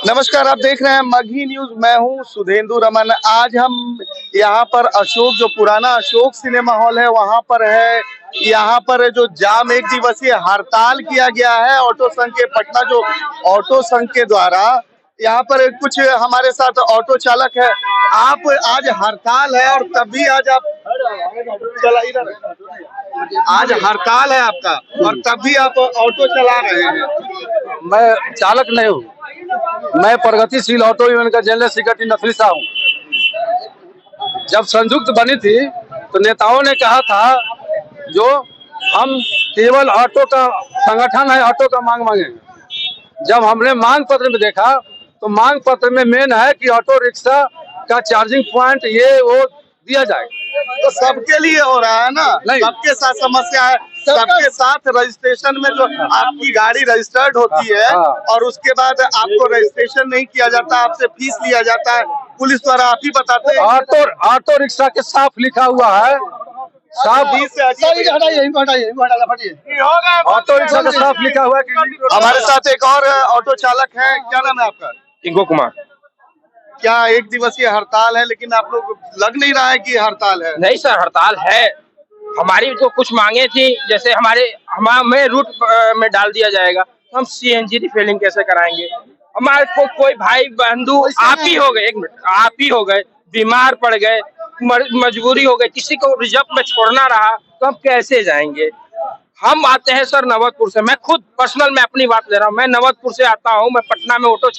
नमस्कार, आप देख रहे हैं मगही न्यूज। मैं हूं सुधेंदु रमन। आज हम यहाँ पर अशोक, जो पुराना अशोक सिनेमा हॉल है, वहां पर है। यहाँ पर जो जाम, एक दिवसीय हड़ताल किया गया है ऑटो संघ के, पटना जो ऑटो संघ के द्वारा। यहाँ पर कुछ हमारे साथ ऑटो चालक है। आप आज हड़ताल है और तब भी आज आप चला इधर, आज हड़ताल है आपका और तब भी आप ऑटो चला रहे हैं। मैं चालक नहीं हूँ, मैं प्रगतिशील ऑटो यूनियन का जनरल सेक्रेटरी नफरी शाह हूँ। जब संयुक्त बनी थी तो नेताओं ने कहा था जो हम केवल ऑटो का संगठन है, ऑटो का मांग मांगेंगे। जब हमने मांग पत्र में देखा तो मांग पत्र में मेन है कि ऑटो रिक्शा का चार्जिंग पॉइंट ये वो दिया जाए। तो सबके लिए हो रहा है ना, सबके साथ समस्या है। सबके साथ रजिस्ट्रेशन में जो आपकी गाड़ी रजिस्टर्ड होती है और उसके बाद आपको रजिस्ट्रेशन नहीं किया जाता, आपसे फीस लिया जाता है पुलिस द्वारा। आप ही बताते हैं। ऑटो रिक्शा के साफ लिखा हुआ है, साफ ऑटो रिक्शा का साफ लिखा हुआ है। हमारे साथ एक और ऑटो चालक है, क्या नाम है आपका? टिंकू कुमार। क्या एक दिवसीय हड़ताल है, लेकिन आप लोग लग नहीं रहा है कि हड़ताल है? नहीं सर, हड़ताल है। हमारी जो कुछ मांगे थी, जैसे हमें रूट में डाल दिया जाएगा तो हम सीएनजी रिफिलिंग कैसे कराएंगे? हमारे को कोई भाई बंधु आप ही हो गए, एक मिनट, आप ही हो गए, बीमार पड़ गए, मजबूरी हो गई, किसी को रिजर्व में छोड़ना रहा तो हम कैसे जाएंगे? हम आते हैं सर नवतपुर से। मैं खुद पर्सनल में अपनी बात ले रहा हूँ। मैं नवतपुर से आता हूँ। मैं पटना में ऑटो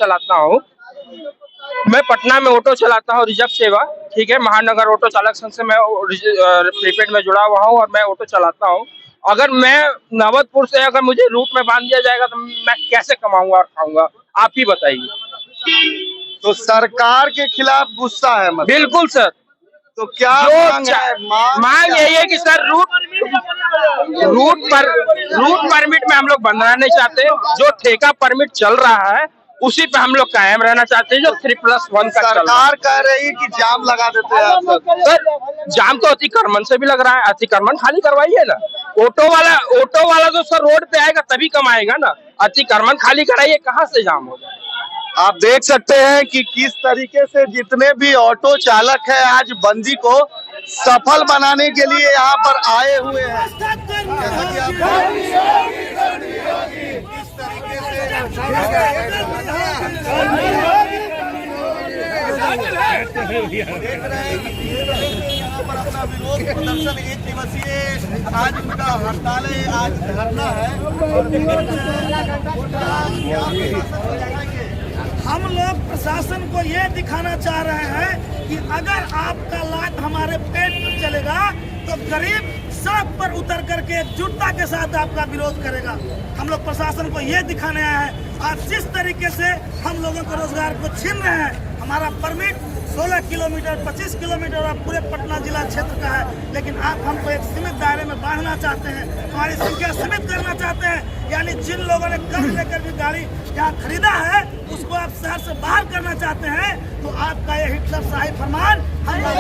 चलाता हूँ। रिजर्व सेवा, ठीक है, महानगर ऑटो चालक संघ से मैं प्रीपेड में जुड़ा हुआ हूँ और मैं ऑटो चलाता हूँ। अगर मैं नवतपुर से अगर मुझे रूट में बांध दिया जाएगा तो मैं कैसे कमाऊंगा और खाऊंगा? आप ही बताइए। तो सरकार के खिलाफ गुस्सा है मतलब? बिल्कुल सर। तो क्या मांग यही है कि सर रूट परमिट में हम लोग बंधना नहीं चाहते। जो ठेका परमिट चल रहा है उसी पे हम लोग कायम रहना चाहते हैं, जो 3+1 का सरकार कह रही है कि जाम लगा देते हैं आप लोग। सर जाम तो अतिक्रमण से भी लग रहा है, अतिक्रमण खाली करवाइए ना। ऑटो वाला जो सर रोड पे आएगा तभी कमाएगा ना। अतिक्रमण खाली कराइए, कहाँ से जाम होगा? आप देख सकते हैं कि किस तरीके से जितने भी ऑटो चालक है आज बंदी को सफल बनाने के लिए यहाँ पर आए हुए हैं। जैसा कि आप इस तरीके से देख रहे हैं कि यहाँ पर अपना विरोध प्रदर्शन, एक दिवसीय आज उनका हड़ताल है, आज धरना है। हम लोग प्रशासन को ये दिखाना चाह रहे हैं कि अगर आपका लात हमारे पेट पर चलेगा तो गरीब सड़क पर उतर करके एकजुटता के साथ आपका विरोध करेगा। हम लोग प्रशासन को ये दिखाने आए हैं। आज जिस तरीके से हम लोगों को रोजगार को छीन रहे हैं, हमारा परमिट 16 किलोमीटर 25 किलोमीटर और पूरे पटना जिला क्षेत्र का है, लेकिन आप हमको एक सीमित दायरे में बांधना चाहते हैं, हमारी संख्या सीमित करना चाहते हैं। यानी जिन लोगों ने कर्ज लेकर भी गाड़ी यहाँ खरीदा है उसको आप शहर से बाहर करना चाहते हैं। तो आपका ये हिटलरशाही फरमान हम लोग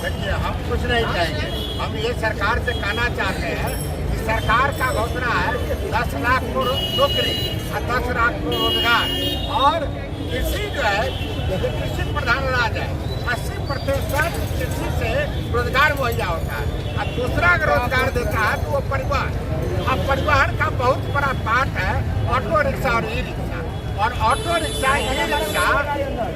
देखिए, हम कुछ नहीं कहेंगे। हम ये सरकार से कहना चाहते हैं कि सरकार का घोषणा है 10 लाख को नौकरी और 10 लाख को रोजगार, और कृषि जो है कृषि प्रधान राज्य है। 80% कृषि से रोजगार मुहैया होता है और दूसरा अगर रोजगार देता है तो वो परिवहन। अब परिवहन का बहुत बड़ा पार्ट है ऑटो रिक्शा और ई रिक्शा। और ऑटो रिक्शा ई रिक्शा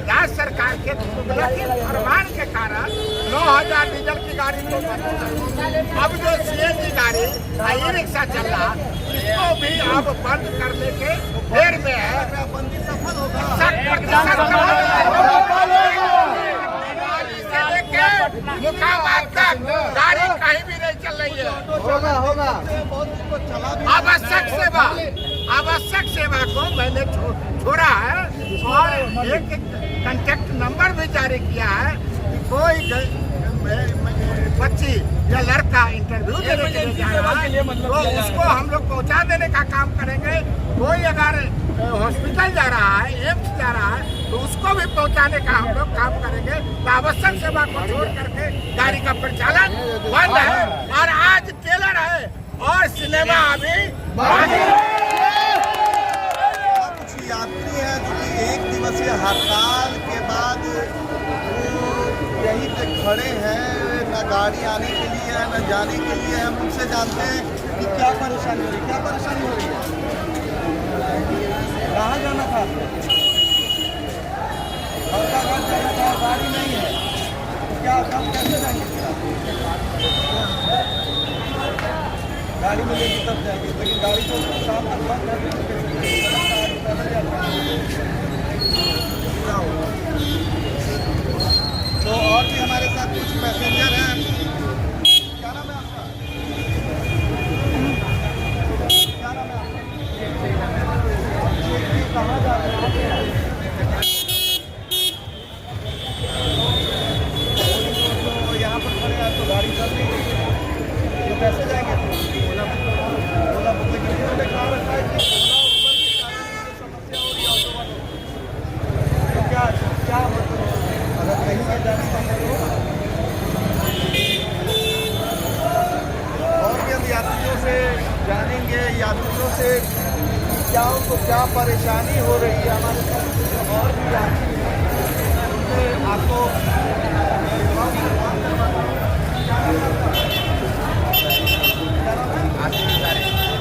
राज्य सरकार के फरमान के कारण 9000 डीजल की गाड़ी तो अब जो सीएनजी गाड़ी ई रिक्शा चल रहा, इसको भी अब बंद करने के फेर में है। गाड़ी कहीं भी नहीं चल रही है। होगा आवश्यक सेवा को मैंने छोड़ा है और एक कांटेक्ट नंबर भी जारी किया है कि कोई बच्ची या लड़का इंटरव्यू देने के लिए जा रहा है तो उसको हम लोग पहुंचा देने का काम करेंगे। कोई अगर हॉस्पिटल जा रहा है, एम्स जा रहा है, तो उसको भी पहुंचाने का हम लोग काम करेंगे। तो आवश्यक सेवा को छोड़ करके गाड़ी का परिचालन बंद है। और आज टेलर है और सिनेमा अभी कुछ यात्री हैं जो कि 1 दिवसीय हड़ताल के बाद वो यहीं पे खड़े हैं, न गाड़ी आने के लिए है न जाने के लिए। हम उनसे जानते हैं कि क्या परेशानी हो रही है। क्या परेशानी हो रही है? कहाँ जाना था आपको? औरंगाबाद जाना था, गाड़ी नहीं है, तो क्या कब कैसे जाएंगे? गाड़ी मिलेगी तब जाएंगे, लेकिन गाड़ी तो शाम तक बंद है। तो और भी हमारे साथ कुछ पैसेंजर हैं। क्या नाम है आपका? क्या नाम है आपका? कहाँ जा रहे हैं? तो यहाँ पर खड़े हैं तो गाड़ी चल रही है, तो कैसे जाएंगे? ओला लेकिन इन्होंने कहा रखा है कि ओला ऊबर के कारण समस्या हो रही है ऑटो वालों को। तो क्या क्या अगर कहीं से जाने का तो और भी हम यात्रियों से जानेंगे, यात्रियों से क्या उनको क्या परेशानी हो रही है। हमारे साथ और भी यात्री हैं, उनसे आपको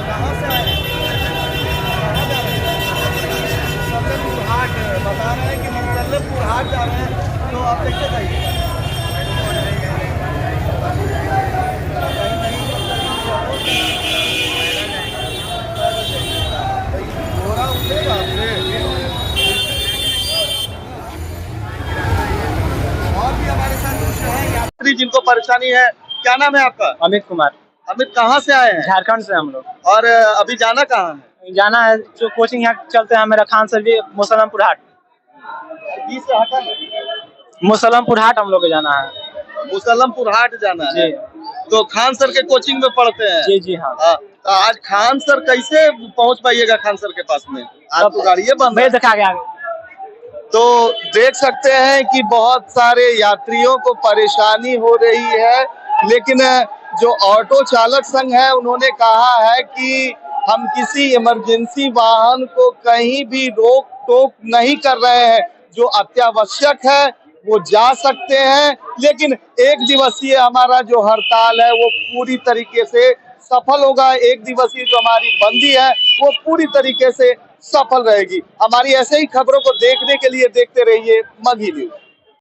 कहाँ से आए? मंगलपुर हाट बता रहे हैं कि मंगलपुर हाट जा रहे हैं, तो आप कैसे जाइए? घोड़ा उठेगा आपसे। और भी हमारे साथ कुछ है यात्री जिनको परेशानी है। क्या नाम है आपका? अमित कुमार, अमित, कहाँ से आए हैं? झारखंड से हम लोग। और अभी जाना कहाँ है? जाना है जो कोचिंग यहाँ चलते हैं मेरा खान सर जी, मुसलमपुर हाट। बीच से हटा है। मुसलमपुर हाट हम लोग को जाना है। मुसलमपुर हाट जाना है। जी तो खान सर के कोचिंग में पढ़ते हैं? जी जी हाँ। तो आज खान सर कैसे पहुंच पाइएगा खान सर के पास में? आज तो गाड़ियाँ बंद है। दिखा गया। तो देख सकते हैं कि बहुत सारे यात्रियों को परेशानी हो रही है, लेकिन जो ऑटो चालक संघ है उन्होंने कहा है कि हम किसी इमरजेंसी वाहन को कहीं भी रोक टोक नहीं कर रहे हैं। जो अत्यावश्यक है वो जा सकते हैं, लेकिन 1 दिवसीय हमारा जो हड़ताल है वो पूरी तरीके से सफल होगा। 1 दिवसीय जो हमारी बंदी है वो पूरी तरीके से सफल रहेगी। हमारी ऐसे ही खबरों को देखने के लिए देखते रहिए मगही न्यूज।